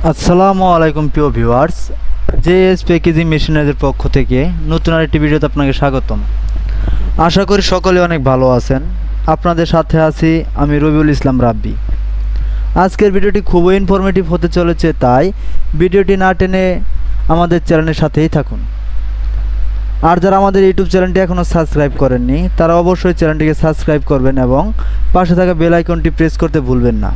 আসসালামু আলাইকুম প্রিয় ভিউয়ার্স, জেএস প্যাকেজিং মেশিনারিজের পক্ষ থেকে নতুন আরেকটি ভিডিওতে আপনাকে স্বাগতম। আশা করি সকলে অনেক ভালো আছেন। আপনাদের সাথে আছি আমি রবিউল ইসলাম রাব্বি। আজকের ভিডিওটি খুবই ইনফরমেটিভ হতে চলেছে, তাই ভিডিওটি না টেনে আমাদের চ্যানেলের সাথেই থাকুন। আর যারা আমাদের ইউটিউব চ্যানেলটি এখনও সাবস্ক্রাইব করেননি তারা অবশ্যই চ্যানেলটিকে সাবস্ক্রাইব করবেন এবং পাশে থাকা বেল আইকনটি প্রেস করতে ভুলবেন না।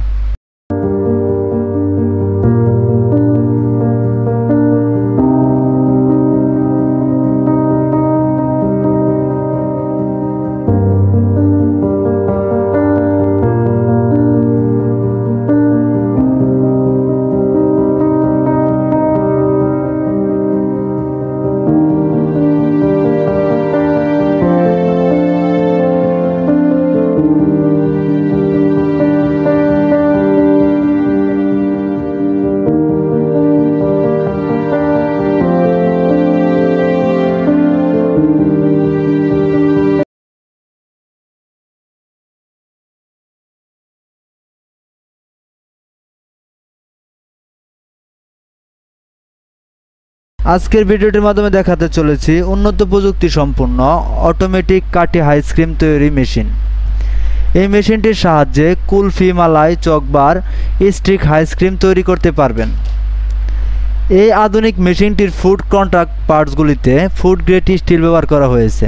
আজকের ভিডিওটির মাধ্যমে দেখাতে চলেছি উন্নত প্রযুক্তি সম্পন্ন অটোমেটিক কাঠি আইসক্রিম তৈরি মেশিন। এই মেশিনটির সাহায্যে কুলফি, মালাই, চকবার, স্টিক আইসক্রিম তৈরি করতে পারবেন। এই আধুনিক মেশিনটির ফুড কন্ট্যাক্ট পার্টসগুলিতে ফুড গ্রেড স্টিল ব্যবহার করা হয়েছে,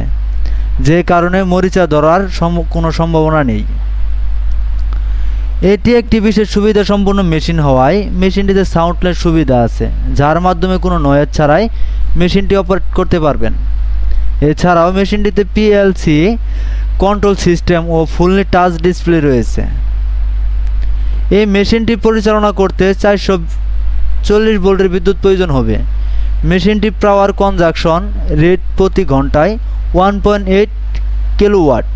যে কারণে মরিচা ধরার কোনো সম্ভাবনা নেই। এটি একটি বিশেষ সুবিধা সম্পন্ন মেশিন হওয়ায় মেশিনটিতে সাউন্ডলেস সুবিধা আছে, যার মাধ্যমে কোনো নয়েজ ছাড়াই মেশিনটি অপারেট করতে পারবেন। এছাড়াও মেশিনটিতে পিএলসি কন্ট্রোল সিস্টেম ও ফুললি টাচ ডিসপ্লে রয়েছে। এই মেশিনটি পরিচালনা করতে 440 ভোল্টের বিদ্যুৎ প্রয়োজন হবে। মেশিনটি পাওয়ার কনজাকশন রেট প্রতি ঘন্টায় 1.8 কিলোওয়াট।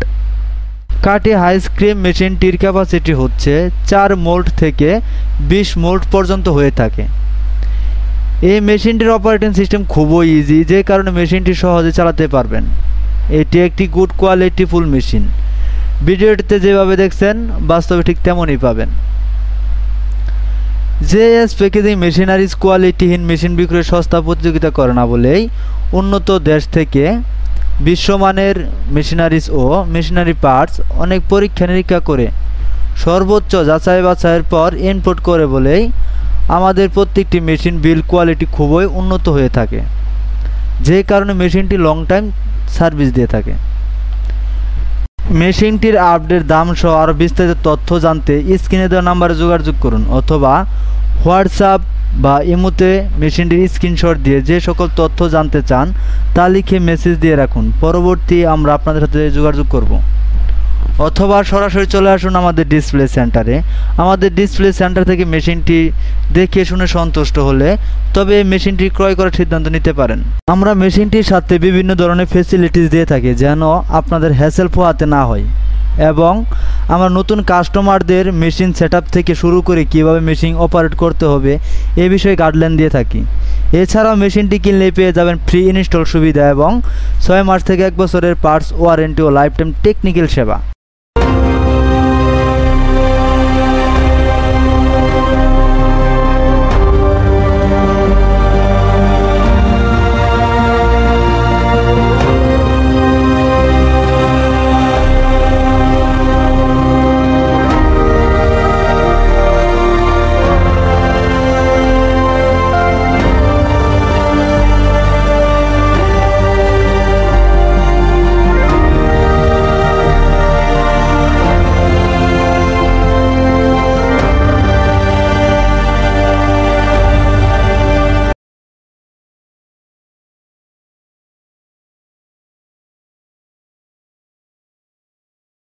কাঠি আইসক্রিম মেশিনটির ক্যাপাসিটি হচ্ছে 4 মোল্ড থেকে 20 মোল্ড পর্যন্ত হয়ে থাকে। এই মেশিনটির অপারেটিং সিস্টেম খুবই ইজি, যে কারণে মেশিনটি সহজে চালাতে পারবেন। এটি একটি গুড কোয়ালিটি ফুল মেশিন। ভিডিওটিতে যেভাবে দেখছেন বাস্তবে ঠিক তেমনই পাবেন। জেএস প্যাকেজিং মেশিনারিজ কোয়ালিটিহীন মেশিন বিক্রয় সস্তা প্রতিযোগিতা করে না বলেই উন্নত দেশ থেকে বিশ্বমানের মেশিনারিজ ও মেশিনারি পার্টস অনেক পরীক্ষা নিরীক্ষা করে সর্বোচ্চ যাচাই বাছাইয়ের পর ইনপুট করে বলেই আমাদের প্রত্যেকটি মেশিন বিল্ড কোয়ালিটি খুবই উন্নত হয়ে থাকে, যে কারণে মেশিনটি লং টাইম সার্ভিস দিয়ে থাকে। মেশিনটির আপডেট দাম সহ আরও বিস্তারিত তথ্য জানতে স্ক্রিনে দেওয়া নাম্বারে যোগাযোগ করুন অথবা হোয়াটসঅ্যাপ বা ইমোতে মেশিনটির স্ক্রিনশট দিয়ে যে সকল তথ্য জানতে চান তা লিখে মেসেজ দিয়ে রাখুন। পরবর্তী আমরা আপনাদের সাথে যোগাযোগ করব। অথবা সরাসরি চলে আসুন আমাদের ডিসপ্লে সেন্টারে। আমাদের ডিসপ্লে সেন্টার থেকে মেশিনটি দেখে শুনে সন্তুষ্ট হলে তবে এই মেশিনটি ক্রয় করার সিদ্ধান্ত নিতে পারেন। আমরা মেশিনটির সাথে বিভিন্ন ধরনের ফেসিলিটিস দিয়ে থাকি যেন আপনাদের হ্যাসেল পোহাতে না হয়, এবং আমরা নতুন কাস্টমারদের মেশিন সেটআপ থেকে শুরু করে কীভাবে মেশিন অপারেট করতে হবে এ বিষয়ে গাইডলাইন দিয়ে থাকি। এছাড়াও মেশিনটি কিনলে পেয়ে যাবেন ফ্রি ইনস্টল সুবিধা এবং 6 মাস থেকে 1 বছরের পার্টস ওয়ারেন্টি ও লাইফ টাইম টেকনিক্যাল সেবা।